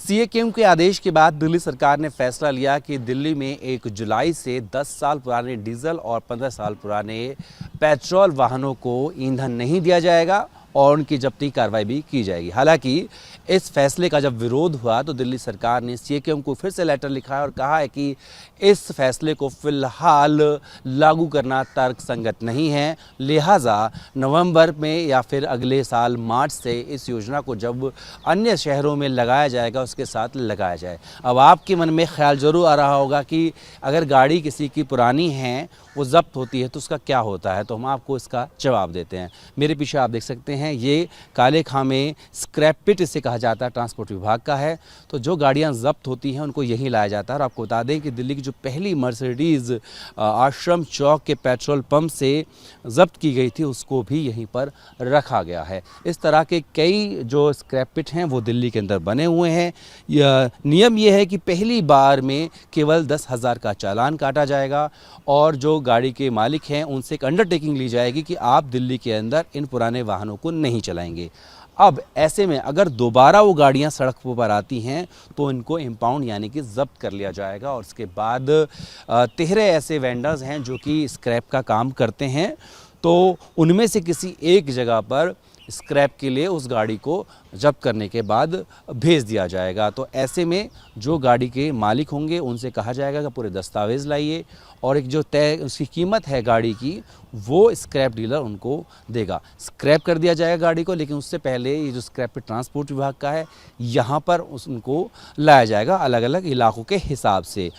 CM के आदेश के बाद दिल्ली सरकार ने फैसला लिया कि दिल्ली में 1 जुलाई से 10 साल पुराने डीजल और 15 साल पुराने पेट्रोल वाहनों को ईंधन नहीं दिया जाएगा और उनकी जब्ती कार्रवाई भी की जाएगी। हालांकि इस फैसले का जब विरोध हुआ तो दिल्ली सरकार ने सीएम को फिर से लेटर लिखा है और कहा है कि इस फैसले को फिलहाल लागू करना तर्कसंगत नहीं है, लिहाजा नवंबर में या फिर अगले साल मार्च से इस योजना को जब अन्य शहरों में लगाया जाएगा उसके साथ लगाया जाए। अब आपके मन में ख्याल जरूर आ रहा होगा कि अगर गाड़ी किसी की पुरानी है, वो जब्त होती है तो उसका क्या होता है, तो हम आपको इसका जवाब देते हैं। मेरे पीछे आप देख सकते हैं ये काले खामे स्क्रैप पिट इसे कहा जाता है, ट्रांसपोर्ट विभाग का है। तो जो गाड़ियां जब्त होती हैं उनको यहीं लाया जाता है। और आपको बता दें कि दिल्ली की जो पहली मर्सिडीज़ आश्रम चौक के पेट्रोल पंप से जब्त की गई थी उसको भी यहीं पर रखा गया है। इस तरह के कई जो स्क्रैप पिट हैं वो दिल्ली के अंदर बने हुए हैं। नियम ये है कि पहली बार में केवल 10,000 का चालान काटा जाएगा और जो गाड़ी के मालिक हैं उनसे एक अंडरटेकिंग ली जाएगी कि आप दिल्ली के अंदर इन पुराने वाहनों को नहीं चलाएंगे। अब ऐसे में अगर दोबारा वो गाड़ियां सड़क पर आती हैं तो इनको इम्पाउंड यानी कि जब्त कर लिया जाएगा। और उसके बाद 13 ऐसे वेंडर्स हैं जो कि स्क्रैप का काम करते हैं, तो उनमें से किसी एक जगह पर स्क्रैप के लिए उस गाड़ी को जब्त करने के बाद भेज दिया जाएगा। तो ऐसे में जो गाड़ी के मालिक होंगे उनसे कहा जाएगा कि पूरे दस्तावेज़ लाइए और एक जो तय उसकी कीमत है गाड़ी की वो स्क्रैप डीलर उनको देगा। स्क्रैप कर दिया जाएगा गाड़ी को, लेकिन उससे पहले ये जो स्क्रैप ट्रांसपोर्ट विभाग का है यहाँ पर उनको लाया जाएगा अलग अलग इलाकों के हिसाब से।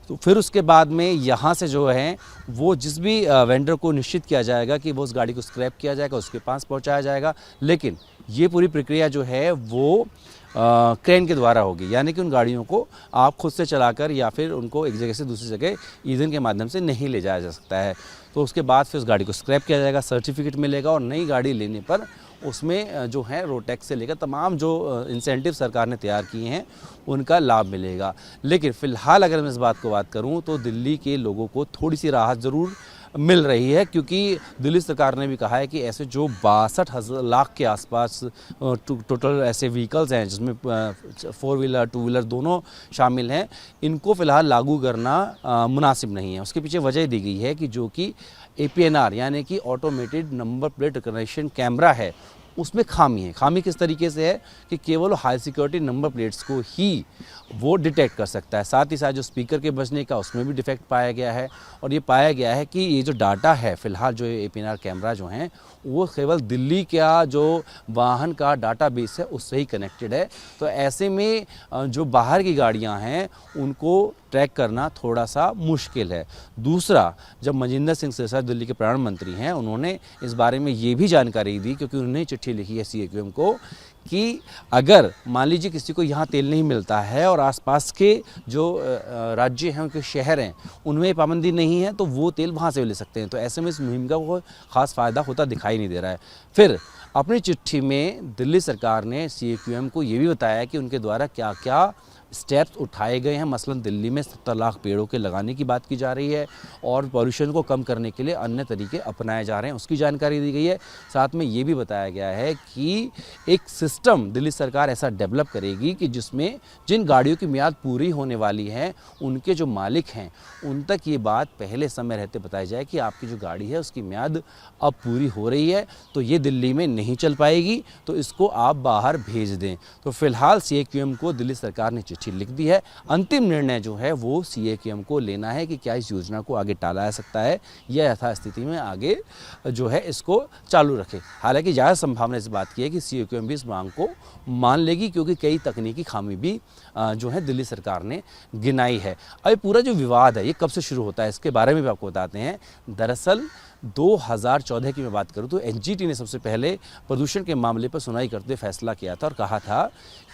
तो फिर उसके बाद में यहाँ से जो है वो जिस भी वेंडर को निश्चित किया जाएगा कि वो उस गाड़ी को स्क्रैप किया जाएगा उसके पास पहुँचाया जाएगा। लेकिन ये पूरी प्रक्रिया जो है वो क्रेन के द्वारा होगी, यानी कि उन गाड़ियों को आप खुद से चलाकर या फिर उनको एक जगह से दूसरी जगह ईंधन के माध्यम से नहीं ले जाया जा सकता है। तो उसके बाद फिर उस गाड़ी को स्क्रैप किया जाएगा, सर्टिफिकेट मिलेगा और नई गाड़ी लेने पर उसमें जो है रोड टैक्स से लेकर तमाम जो इंसेंटिव सरकार ने तैयार किए हैं उनका लाभ मिलेगा। लेकिन फ़िलहाल अगर मैं इस बात को बात करूं तो दिल्ली के लोगों को थोड़ी सी राहत ज़रूर मिल रही है, क्योंकि दिल्ली सरकार ने भी कहा है कि ऐसे जो 62 लाख के आसपास टोटल ऐसे व्हीकल्स हैं जिसमें 4 व्हीलर 2 व्हीलर दोनों शामिल हैं, इनको फ़िलहाल लागू करना मुनासिब नहीं है। उसके पीछे वजह दी गई है कि जो कि APNR यानी कि automated number plate recognition camera है उसमें खामी है। खामी किस तरीके से है कि केवल हाई सिक्योरिटी नंबर प्लेट्स को ही वो डिटेक्ट कर सकता है। साथ ही साथ जो स्पीकर के बजने का उसमें भी डिफेक्ट पाया गया है और ये पाया गया है कि ये जो डाटा है फ़िलहाल जो APNR कैमरा जो हैं वो केवल दिल्ली का जो वाहन का डाटाबेस है उससे ही कनेक्टेड है। तो ऐसे में जो बाहर की गाड़ियां हैं उनको ट्रैक करना थोड़ा सा मुश्किल है। दूसरा, जब मजिंदर सिंह सिरसा दिल्ली के प्रधानमंत्री हैं उन्होंने इस बारे में ये भी जानकारी दी, क्योंकि उन्होंने चिट्ठी लिखी है सीएम को कि अगर मान लीजिए किसी को यहाँ तेल नहीं मिलता है और आसपास के जो राज्य हैं उनके शहर हैं उनमें पाबंदी नहीं है तो वो तेल वहाँ से ले सकते हैं। तो ऐसे में इस मुहिम का कोई ख़ास फ़ायदा होता दिखाई नहीं दे रहा है। फिर अपनी चिट्ठी में दिल्ली सरकार ने सीएम को ये भी बताया कि उनके द्वारा क्या क्या स्टेप्स उठाए गए हैं। मसलन दिल्ली में 70 लाख पेड़ों के लगाने की बात की जा रही है और पॉल्यूशन को कम करने के लिए अन्य तरीके अपनाए जा रहे हैं, उसकी जानकारी दी गई है। साथ में ये भी बताया गया है कि एक सिस्टम दिल्ली सरकार ऐसा डेवलप करेगी कि जिसमें जिन गाड़ियों की मियाद पूरी होने वाली है उनके जो मालिक हैं उन तक ये बात पहले समय रहते बताई जाए कि आपकी जो गाड़ी है उसकी मियाद अब पूरी हो रही है तो ये दिल्ली में नहीं चल पाएगी, तो इसको आप बाहर भेज दें। तो फिलहाल सीएम को दिल्ली सरकार ने चिट्ठी लिख दी है। अंतिम निर्णय जो है वो सीएम को लेना है कि क्या इस योजना को आगे टाला जा सकता है या यथास्थिति में आगे जो है इसको चालू रखे। हालांकि ज़्यादा संभावना इस बात की है कि सीएम भी इस मांग को मान लेगी, क्योंकि कई तकनीकी खामी भी जो है दिल्ली सरकार ने गिनाई है। अब पूरा जो विवाद है ये कब से शुरू होता है इसके बारे में भी आपको बताते हैं। दरअसल 2014 की मैं बात करूं तो एनजीटी ने सबसे पहले प्रदूषण के मामले पर सुनवाई करते फैसला किया था और कहा था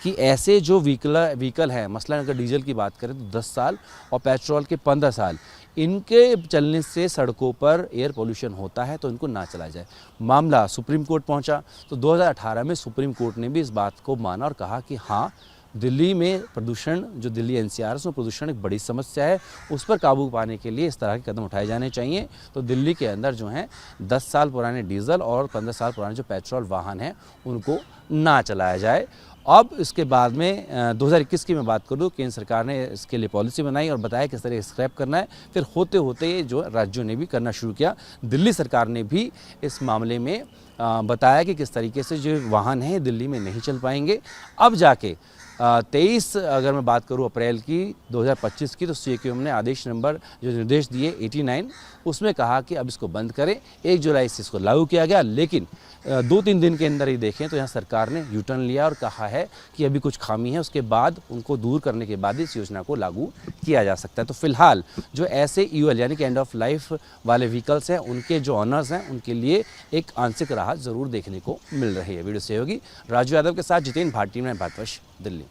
कि ऐसे जो व्हीकल हैं, मसलन अगर डीजल की बात करें तो 10 साल और पेट्रोल के 15 साल, इनके चलने से सड़कों पर एयर पोल्यूशन होता है तो इनको ना चलाया जाए। मामला सुप्रीम कोर्ट पहुंचा तो 2018 में सुप्रीम कोर्ट ने भी इस बात को माना और कहा कि हाँ, दिल्ली में प्रदूषण, जो दिल्ली एनसीआर उसमें प्रदूषण एक बड़ी समस्या है, उस पर काबू पाने के लिए इस तरह के कदम उठाए जाने चाहिए। तो दिल्ली के अंदर जो हैं 10 साल पुराने डीजल और 15 साल पुराने जो पेट्रोल वाहन हैं उनको ना चलाया जाए। अब इसके बाद में 2021 की मैं बात करूँ, केंद्र सरकार ने इसके लिए पॉलिसी बनाई और बताया किस तरह स्क्रैप करना है। फिर होते होते जो राज्यों ने भी करना शुरू किया। दिल्ली सरकार ने भी इस मामले में बताया कि किस तरीके से जो वाहन हैं दिल्ली में नहीं चल पाएंगे। अब जाके 23 अगर मैं बात करूं अप्रैल की 2025 की, तो CAQM ने आदेश नंबर जो निर्देश दिए 89, उसमें कहा कि अब इसको बंद करें। 1 जुलाई से इसको लागू किया गया, लेकिन 2-3 दिन के अंदर ही देखें तो यहाँ सरकार ने यू टर्न लिया और कहा है कि अभी कुछ खामी है, उसके बाद उनको दूर करने के बाद इस योजना को लागू किया जा सकता है। तो फिलहाल जो ऐसे EOL यानी कि एंड ऑफ लाइफ वाले व्हीकल्स हैं, उनके जो ऑनर्स हैं, उनके लिए एक आंशिक राहत ज़रूर देखने को मिल रही है। वीडियो सहयोगी राजू यादव के साथ जितेंद्र भाटी में, भारतवर्ष, दिल्ली।